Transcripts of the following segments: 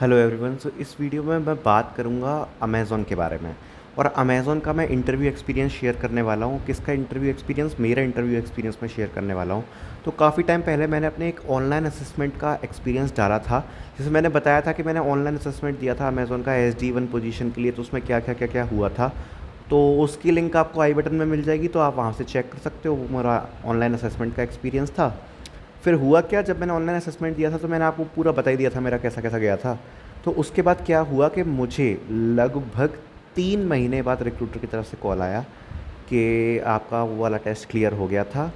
Hello everyone. सो इस video में मैं बात करूंगा अमेज़ॉन के बारे में। और अमेज़ॉन का मैं इंटरव्यू एक्सपीरियंस शेयर करने वाला हूँ। किसका इंटरव्यू एक्सपीरियंस? मेरा इंटरव्यू एक्सपीरियंस मैं शेयर करने वाला हूँ। तो काफ़ी टाइम पहले मैंने अपने एक ऑनलाइन असेसमेंट का एक्सपीरियंस डाला था। जैसे मैंने बताया था कि मैंने ऑनलाइन असेसमेंट दिया था अमेज़ॉन का SD1 पोजीशन के लिए। तो उसमें क्या क्या हुआ था, तो उसकी लिंक आपको आई बटन में मिल जाएगी, तो आप वहाँ से चेक कर सकते हो। वो मेरा ऑनलाइन असेसमेंट का एक्सपीरियंस था। फिर हुआ क्या, जब मैंने ऑनलाइन असेसमेंट दिया था तो मैंने आपको पूरा बता ही दिया था मेरा कैसा कैसा गया था। तो उसके बाद क्या हुआ कि मुझे लगभग 3 महीने बाद रिक्रूटर की तरफ से कॉल आया कि आपका वो वाला टेस्ट क्लियर हो गया था,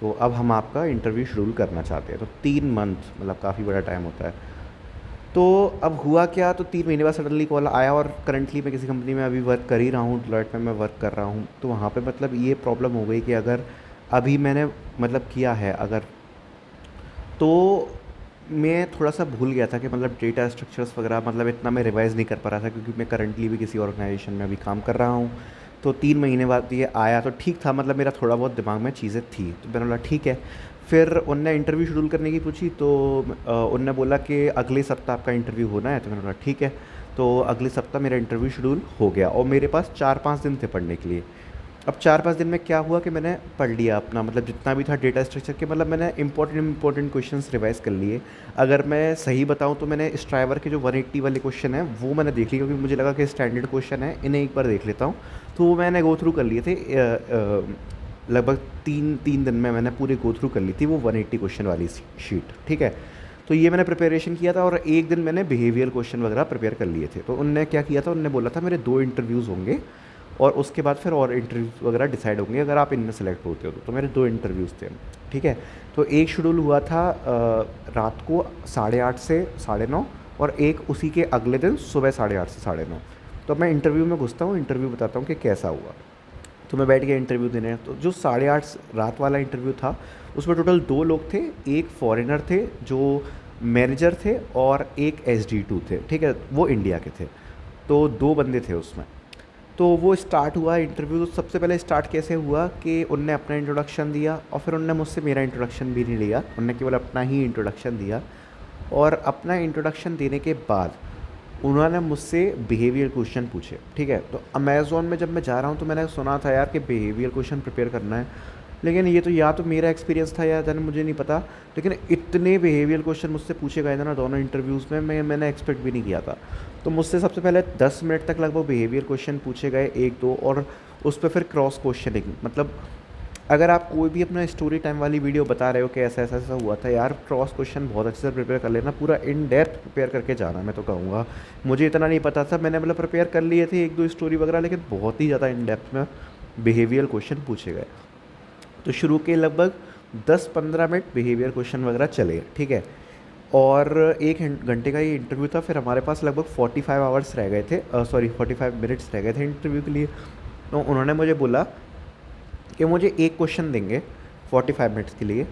तो अब हम आपका इंटरव्यू शेड्यूल करना चाहते हैं। तो 3 मंथ मतलब काफ़ी बड़ा टाइम होता है। तो अब हुआ क्या, तो 3 महीने बाद सडनली कॉल आया। और करंटली मैं किसी कंपनी में अभी वर्क कर ही रहा हूँ, डेलॉयट में मैं वर्क कर रहा हूँ। तो वहाँ पे मतलब ये प्रॉब्लम हो गई कि अगर अभी मैंने मतलब किया है अगर, तो मैं थोड़ा-सा भूल गया था कि मतलब डेटा स्ट्रक्चर्स वगैरह मतलब इतना मैं रिवाइज़ नहीं कर पा रहा था, क्योंकि मैं करंटली भी किसी ऑर्गेनाइजेशन में अभी काम कर रहा हूँ। तो 3 महीने बाद ये आया तो ठीक था, मतलब मेरा थोड़ा बहुत दिमाग में चीज़ें थी। तो मैंने बोला ठीक है। फिर उनने इंटरव्यू शेड्यूल करने की पूछी, तो उनने बोला कि अगले सप्ताह आपका इंटरव्यू होना है। तो मैंने बोला ठीक है। तो अगले सप्ताह मेरा इंटरव्यू शेड्यूल हो गया और मेरे पास 4-5 दिन थे पढ़ने के लिए। अब 4-5 दिन में क्या हुआ कि मैंने पढ़ लिया अपना, मतलब जितना भी था डेटा स्ट्रक्चर के, मतलब मैंने इंपॉर्टेंट क्वेश्चंस रिवाइज़ कर लिए। अगर मैं सही बताऊं तो मैंने स्ट्राइवर के जो 180 वाले क्वेश्चन हैं वो मैंने देख लिए, क्योंकि मुझे लगा कि स्टैंडर्ड क्वेश्चन है, इन्हें एक बार देख लेता हूं। तो वो मैंने गो थ्रू कर लिए थे। लगभग तीन तीन दिन में मैंने पूरे गो थ्रू कर ली थी वो 180 क्वेश्चन वाली शीट। ठीक है। तो ये मैंने प्रिपरेशन किया था और एक दिन मैंने बिहेवियर क्वेश्चन वगैरह प्रिपेयर कर लिए थे। तो उनने क्या किया था, उनने बोला था मेरे 2 इंटरव्यूज़ होंगे और उसके बाद फिर और इंटरव्यूज़ वगैरह डिसाइड होंगे अगर आप इनमें सेलेक्ट होते हो। तो मेरे 2 इंटरव्यूज़ थे। ठीक है। तो एक शेड्यूल हुआ था रात को 8:30 से 9:30, और एक उसी के अगले दिन सुबह 8:30 से 9:30। तो अब मैं इंटरव्यू में घुसता हूँ, इंटरव्यू बताता हूँ कि कैसा हुआ। तो मैं बैठ गया इंटरव्यू देने। तो जो 8:30 रात वाला इंटरव्यू था, उसमें टोटल 2 लोग थे। एक फॉरेनर थे जो मैनेजर थे, और एक SD2 थे। ठीक है, वो इंडिया के थे। तो 2 बंदे थे उसमें। तो वो स्टार्ट हुआ इंटरव्यू। तो सबसे पहले स्टार्ट कैसे हुआ कि उनने अपना इंट्रोडक्शन दिया, और फिर उनने मुझसे मेरा इंट्रोडक्शन भी नहीं लिया, उनने केवल अपना ही इंट्रोडक्शन दिया। और अपना इंट्रोडक्शन देने के बाद उन्होंने मुझसे बिहेवियर क्वेश्चन पूछे। ठीक है। तो अमेज़ॉन में जब मैं जा रहा हूँ तो मैंने सुना था यार कि बिहेवियर क्वेश्चन प्रिपेयर करना है, लेकिन ये तो या तो मेरा एक्सपीरियंस था या जाने मुझे नहीं पता। लेकिन इतने बिहेवियर क्वेश्चन मुझसे पूछे गए थे ना दोनों इंटरव्यूज़ में, मैंने एक्सपेक्ट भी नहीं किया था। तो मुझसे सबसे पहले 10 मिनट तक लगभग बिहेवियर क्वेश्चन पूछे गए, एक दो, और उस पर फिर क्रॉस क्वेश्चनिंग। मतलब अगर आप कोई भी अपना स्टोरी टाइम वाली वीडियो बता रहे हो कि ऐसा ऐसा ऐसा हुआ था, यार क्रॉस क्वेश्चन बहुत अच्छे से प्रिपेयर कर लेना, पूरा इन डेप्थ प्रिपेयर करके जाना। मैं तो कहूँगा, मुझे इतना नहीं पता था, मैंने मतलब प्रिपेयर कर लिए थे एक दो स्टोरी वगैरह, लेकिन बहुत ही ज़्यादा इन डेप्थ में बिहेवियर क्वेश्चन पूछे गए। तो शुरू के लगभग 10-15 मिनट बिहेवियर क्वेश्चन वगैरह चले। ठीक है। और 1 घंटे का ये इंटरव्यू था। फिर हमारे पास लगभग 45 आवर्स रह गए थे, सॉरी 45 मिनट्स रह गए थे इंटरव्यू के लिए। तो उन्होंने मुझे बोला कि मुझे एक क्वेश्चन देंगे 45 मिनट्स के लिए,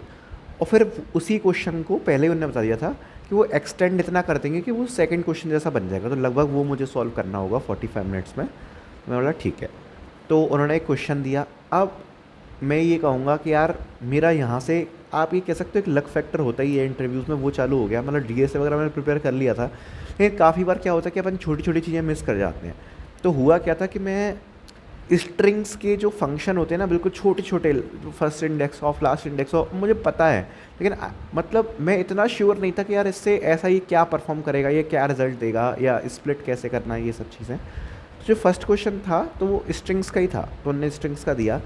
और फिर उसी क्वेश्चन को पहले ही उन्होंने बता दिया था कि वो एक्सटेंड इतना कर देंगे कि वो सेकंड क्वेश्चन जैसा बन जाएगा। तो लगभग वो मुझे सॉल्व करना होगा 45 मिनट्स में। मैं बोला ठीक है। तो उन्होंने एक क्वेश्चन दिया। अब मैं ये कहूँगा कि यार मेरा यहाँ से, आप ये कह सकते हो एक लक फैक्टर होता ही है इंटरव्यूज़ में, वो चालू हो गया। मतलब DSA वगैरह मैंने प्रिपेयर कर लिया था, लेकिन काफ़ी बार क्या होता है कि अपन छोटी छोटी चीज़ें मिस कर जाते हैं। तो हुआ क्या था कि मैं स्ट्रिंग्स के जो फंक्शन होते हैं ना, बिल्कुल छोटे छोटे, first index of, last index of, मुझे पता है, लेकिन मतलब मैं इतना श्योर नहीं था कि यार इससे ऐसा ये क्या परफॉर्म करेगा, ये क्या रिजल्ट देगा, या स्प्लिट कैसे करना है, ये सब चीज़ें। तो जो फर्स्ट क्वेश्चन था तो वो स्ट्रिंग्स का ही था, तो उन्होंने स्ट्रिंग्स का दिया।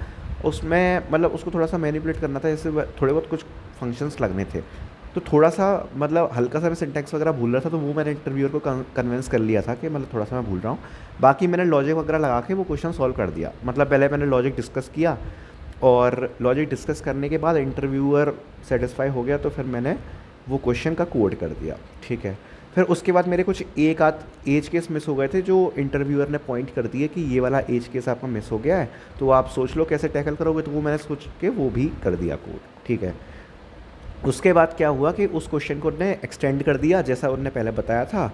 उसमें मतलब उसको थोड़ा सा मैनिपुलेट करना था, जैसे थोड़े बहुत कुछ फंक्शंस लगने थे। तो थोड़ा सा मतलब हल्का सा मैं सिंटैक्स वगैरह भूल रहा था, तो वो मैंने इंटरव्यूअर को कन्विंस कर लिया था कि मतलब थोड़ा सा मैं भूल रहा हूँ। बाकी मैंने लॉजिक वगैरह लगा के वो क्वेश्चन सॉल्व कर दिया। मतलब पहले मैंने लॉजिक डिस्कस किया, और लॉजिक डिस्कस करने के बाद इंटरव्यूअर सेटिस्फाई हो गया, तो फिर मैंने वो क्वेश्चन का कोड कर दिया। ठीक है। फिर उसके बाद मेरे कुछ एक आध एज केस मिस हो गए थे, जो इंटरव्यूअर ने पॉइंट कर दिए कि ये वाला एज केस आपका मिस हो गया है, तो आप सोच लो कैसे टैकल करोगे। तो वो मैंने सोच के वो भी कर दिया कोड। ठीक है। उसके बाद क्या हुआ कि उस क्वेश्चन को उन्होंने एक्सटेंड कर दिया जैसा उन्होंने पहले बताया था।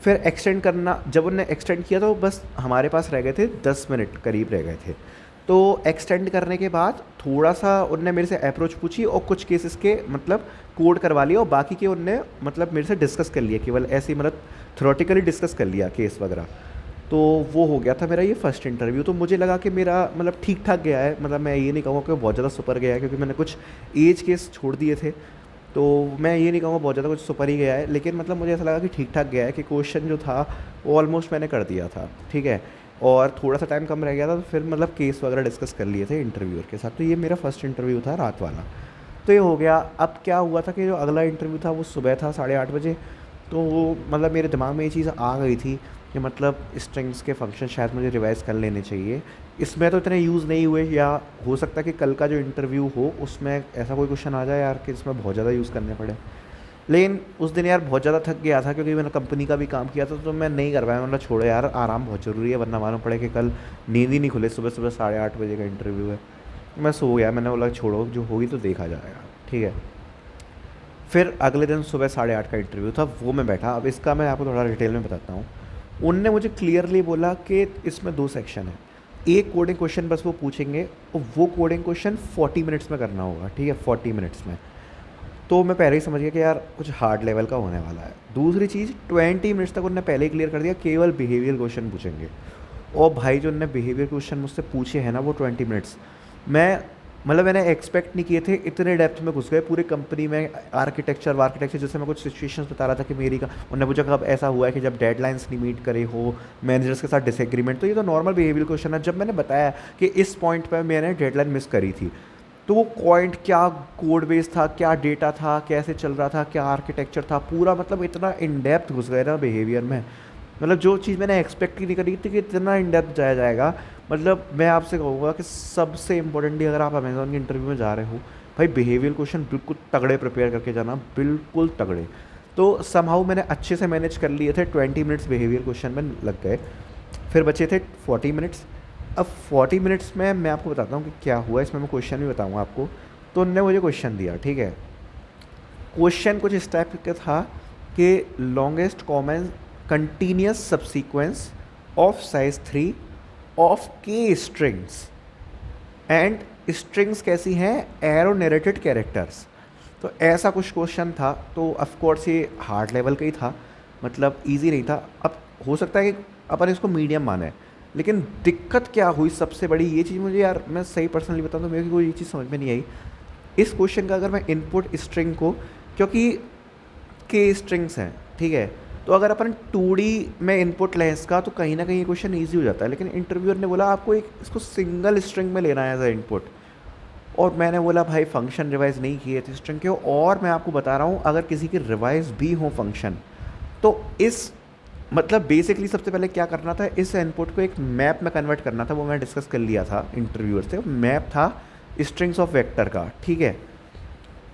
फिर एक्सटेंड करना, जब उन्होंने एक्सटेंड किया तो बस हमारे पास रह गए थे 10 मिनट करीब रह गए थे। तो एक्सटेंड करने के बाद थोड़ा-सा उनने मेरे से अप्रोच पूछी और कुछ केसेस के मतलब कोड करवा लिया और बाकी के उनने मतलब मेरे से डिस्कस कर लिया, केवल ऐसे ही मतलब थ्योरेटिकली डिस्कस कर लिया केस वगैरह। तो वो हो गया था मेरा ये फर्स्ट इंटरव्यू। तो मुझे लगा कि मेरा मतलब ठीक-ठाक गया है, मतलब मैं ये नहीं कहूँगा कि बहुत ज़्यादा सुपर गया है, क्योंकि मैंने कुछ एज केस छोड़ दिए थे। तो मैं ये नहीं कहूँगा बहुत ज़्यादा कुछ सुपर ही गया है, लेकिन मतलब मुझे ऐसा लगा कि ठीक-ठाक गया है, कि क्वेश्चन जो था वो ऑलमोस्ट मैंने कर दिया था, ठीक है। और थोड़ा-सा टाइम कम रह गया था, तो फिर मतलब केस वगैरह डिस्कस कर लिए थे इंटरव्यूअर के साथ। तो ये मेरा फर्स्ट इंटरव्यू था रात वाला। तो ये हो गया। अब क्या हुआ था कि जो अगला इंटरव्यू था वो सुबह था 8:30 बजे। तो वो मतलब मेरे दिमाग में ये चीज़ आ गई थी कि मतलब स्ट्रिंग्स के फंक्शन शायद मुझे रिवाइज़ कर लेने चाहिए। इसमें तो इतने यूज़ नहीं हुए, या हो सकता है कि कल का जो इंटरव्यू हो उसमें ऐसा कोई क्वेश्चन आ जाए यार कि जिसमें बहुत ज़्यादा यूज़ करने पड़े। लेकिन उस दिन यार बहुत ज़्यादा थक गया था, क्योंकि मैंने कंपनी का भी काम किया था, तो मैं नहीं कर पाया। मतलब छोड़ो यार, आराम बहुत ज़रूरी है, वरना मालूम पड़े कि कल नींद ही नहीं खुले, सुबह सुबह 8:30 बजे का इंटरव्यू है। मैं सो गया। मैंने बोला छोड़ो, जो होगी तो देखा जाएगा, ठीक है। फिर अगले दिन सुबह 8:30 का इंटरव्यू था, वो मैं बैठा। अब इसका मैं आपको थोड़ा डिटेल में बताता हूँ। उनने मुझे क्लियरली बोला कि इसमें 2 सेक्शन है। एक कोडिंग क्वेश्चन बस वो पूछेंगे, और वो कोडिंग क्वेश्चन 40 मिनट्स में करना होगा, ठीक है, 40 मिनट्स में। तो मैं पहले ही समझ गया कि यार कुछ हार्ड लेवल का होने वाला है। दूसरी चीज़, 20 मिनट्स तक उन्होंने पहले ही क्लियर कर दिया, केवल बिहेवियर क्वेश्चन पूछेंगे। और भाई जो उन्होंने बिहेवियर क्वेश्चन मुझसे पूछे हैं ना, वो 20 मिनट्स, मैं मतलब मैंने एक्सपेक्ट नहीं किए थे, इतने डेप्थ में घुस गए पूरी कंपनी में। आर्किटेक्चर जैसे मैं कुछ सिचुएशंस बता रहा था कि मेरी का, उन्होंने पूछा कब ऐसा हुआ है कि जब डेडलाइंस नहीं मीट करे हो, मैनेजर्स के साथ डिसएग्रीमेंट। तो ये तो नॉर्मल बिहेवियर क्वेश्चन है। जब मैंने बताया कि इस पॉइंट पर मैंने डेडलाइन मिस करी थी, तो वो पॉइंट क्या कोड बेस था, क्या डेटा था, कैसे चल रहा था, क्या आर्किटेक्चर था, पूरा मतलब इतना इन डेप्थ घुस गए ना बिहेवियर में। मतलब जो चीज़ मैंने एक्सपेक्ट ही नहीं करी थी कि इतना इन डेप्थ जाया जाएगा। मतलब मैं आपसे कहूँगा कि सबसे इम्पोर्टेंटली अगर आप अमेज़ॉन के इंटरव्यू में जा रहे हो, भाई बिहेवियर क्वेश्चन बिल्कुल तगड़े प्रिपेयर करके जाना, बिल्कुल तगड़े। तो समहाउ मैंने अच्छे से मैनेज कर लिए थे, 20 मिनट्स बिहेवियर क्वेश्चन में लग गए। फिर बचे थे 40 मिनट्स। अब 40 मिनट्स में मैं आपको बताता हूँ कि क्या हुआ, इसमें मैं क्वेश्चन भी बताऊँगा आपको। तो उन्होंने मुझे क्वेश्चन दिया, ठीक है। क्वेश्चन कुछ इस टाइप का था कि longest common continuous subsequence of size 3 of के स्ट्रिंग्स, एंड स्ट्रिंग्स कैसी हैं, एरो नरेटेड कैरेक्टर्स। तो ऐसा कुछ क्वेश्चन था। तो ऑफकोर्स ये हार्ड लेवल का ही था, मतलब इजी नहीं था। अब हो सकता है कि अपन इसको मीडियम माने, लेकिन दिक्कत क्या हुई सबसे बड़ी ये चीज़ मुझे, यार मैं सही पर्सनली बताऊँ तो मेरे को ये चीज़ समझ में नहीं आई इस क्वेश्चन का। अगर मैं इनपुट स्ट्रिंग को, क्योंकि के स्ट्रिंग्स हैं, ठीक है, तो अगर अपन 2D में इनपुट लें इसका, तो कहीं ना कहीं क्वेश्चन ईजी हो जाता है। लेकिन इंटरव्यूअर ने बोला आपको एक इसको सिंगल स्ट्रिंग में लेना है एज अ इनपुट। और मैंने बोला भाई फंक्शन रिवाइज नहीं किए थे स्ट्रिंग के। और मैं आपको बता रहा हूँ, अगर किसी के रिवाइज भी हो फंक्शन, तो इस मतलब बेसिकली सबसे पहले क्या करना था, इस इनपुट को एक मैप में कन्वर्ट करना था। वो मैं डिस्कस कर लिया था इंटरव्यूअर से। मैप था स्ट्रिंग्स ऑफ वेक्टर का, ठीक है।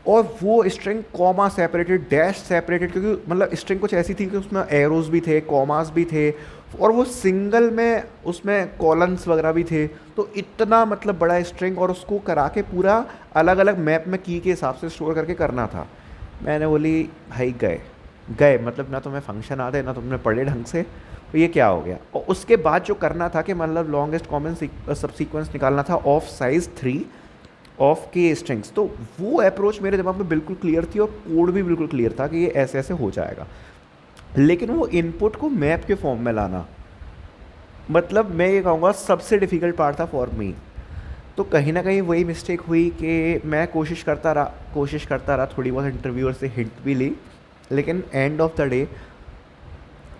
और वो string comma separated, dash separated, क्योंकि मतलब स्ट्रिंग कुछ ऐसी थी कि उसमें एरोज भी थे, कॉमास भी थे, और वो सिंगल में उसमें कॉलन्स वगैरह भी थे। तो इतना मतलब बड़ा स्ट्रिंग, और उसको करा के पूरा अलग अलग मैप में की के हिसाब से स्टोर करके करना था। मैंने बोली भाई गए गए, मतलब ना तुम्हें फंक्शन आते ना तुमने पढ़े ढंग से, तो ये क्या हो गया। और उसके बाद जो करना था कि मतलब लॉन्गेस्ट कॉमन सबसीक्वेंस निकालना था ऑफ साइज 3 ऑफ के स्ट्रिंग्स। तो वो अप्रोच मेरे दिमाग में बिल्कुल क्लियर थी, और कोड भी बिल्कुल क्लियर था कि ये ऐसे ऐसे हो जाएगा। लेकिन वो इनपुट को मैप के फॉर्म में लाना, मतलब मैं ये कहूँगा सबसे डिफ़िकल्ट पार्ट था फॉर मी। तो कहीं ना कहीं वही मिस्टेक हुई कि मैं कोशिश करता रहा, थोड़ी बहुत इंटरव्यूअर से हिंट भी ली, लेकिन एंड ऑफ द डे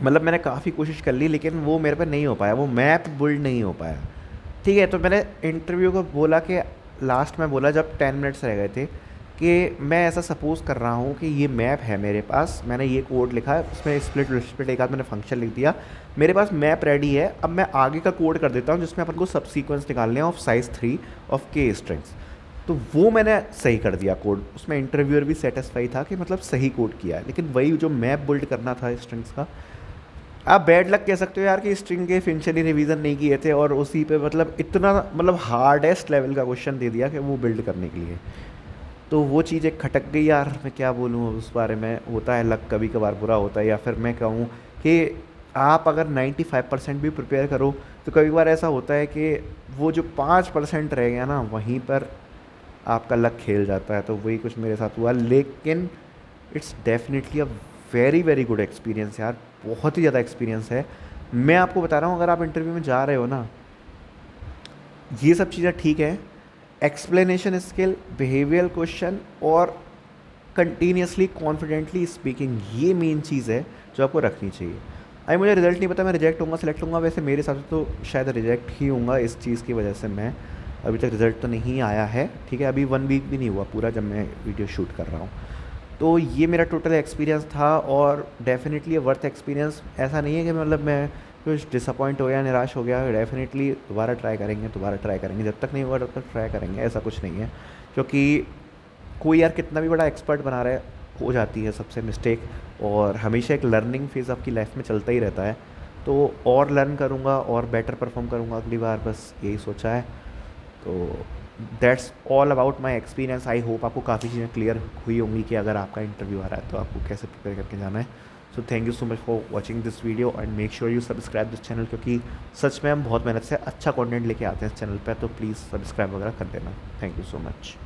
मतलब मैंने काफ़ी कोशिश कर ली, लेकिन वो मेरे पे नहीं हो पाया, वो मैप बिल्ड नहीं हो पाया, ठीक है। तो मैंने इंटरव्यू को बोला कि लास्ट में बोला जब 10 मिनट्स रह गए थे, कि मैं ऐसा सपोज़ कर रहा हूँ कि ये मैप है मेरे पास, मैंने ये कोड लिखा है, उसमें स्प्लिट एक आध मैंने फंक्शन लिख दिया, मेरे पास मैप रेडी है। अब मैं आगे का कोड कर देता हूँ जिसमें अपन को सब सीक्वेंस निकालने हैं ऑफ साइज 3 ऑफ के स्ट्रिंग्स। तो वो मैंने सही कर दिया कोड, उसमें इंटरव्यूअर भी सेटिस्फाई था कि मतलब सही कोड किया है। लेकिन वही जो मैप बिल्ड करना था स्ट्रिंग्स का, आप बैड लक कह सकते हो यार कि स्ट्रिंग के फिंक्शनली रिवीजन नहीं किए थे, और उसी पे मतलब इतना मतलब हार्डेस्ट लेवल का क्वेश्चन दे दिया कि वो बिल्ड करने के लिए। तो वो चीज़ एक खटक गई यार, मैं क्या बोलूँ उस बारे में। होता है लक, कभी कभार बुरा होता है, या फिर मैं कहूँ कि आप अगर 95% भी प्रिपेयर करो तो कभी बार ऐसा होता है कि वो जो 5% रह गया ना, वहीं पर आपका लक खेल जाता है। तो वही कुछ मेरे साथ हुआ, लेकिन it's definitely a very very good experience यार, बहुत ही ज़्यादा एक्सपीरियंस है। मैं आपको बता रहा हूँ, अगर आप इंटरव्यू में जा रहे हो ना, ये सब चीज़ें ठीक है, एक्सप्लेनेशन स्किल, बिहेवियरल क्वेश्चन और कंटिन्यूसली कॉन्फिडेंटली स्पीकिंग, ये मेन चीज़ है जो आपको रखनी चाहिए। अभी मुझे रिजल्ट नहीं पता मैं रिजेक्ट होऊंगा सेलेक्ट होऊंगा, वैसे मेरे हिसाब से तो शायद रिजेक्ट ही होऊंगा इस चीज़ की वजह से। मैं अभी तक रिज़ल्ट तो नहीं आया है, ठीक है, अभी 1 वीक भी नहीं हुआ पूरा जब मैं वीडियो शूट कर रहा हूँ। तो ये मेरा टोटल एक्सपीरियंस था और डेफिनेटली वर्थ एक्सपीरियंस। ऐसा नहीं है कि मतलब मैं कुछ डिसअपॉइंट हो गया, निराश हो गया, डेफिनेटली दोबारा ट्राई करेंगे, दोबारा ट्राई करेंगे, जब तक नहीं हुआ तब तक ट्राई करेंगे, ऐसा कुछ नहीं है। क्योंकि कोई यार कितना भी बड़ा एक्सपर्ट बना रहा है, हो जाती है सबसे मिस्टेक, और हमेशा एक लर्निंग फेज़ आपकी लाइफ में चलता ही रहता है। तो और लर्न करूँगा और बेटर परफॉर्म करूँगा अगली बार, बस यही सोचा है। तो that's all about my experience. I hope आपको काफ़ी चीज़ें क्लियर हुई होंगी कि अगर आपका इंटरव्यू आ रहा है तो आपको कैसे प्रिपेयर करके जाना है। So thank you so much for watching this video and make sure you subscribe this channel, क्योंकि सच में हम बहुत मेहनत से अच्छा कंटेंट लेके आते हैं इस चैनल पर, तो प्लीज़ सब्सक्राइब वगैरह कर देना। Thank you so much.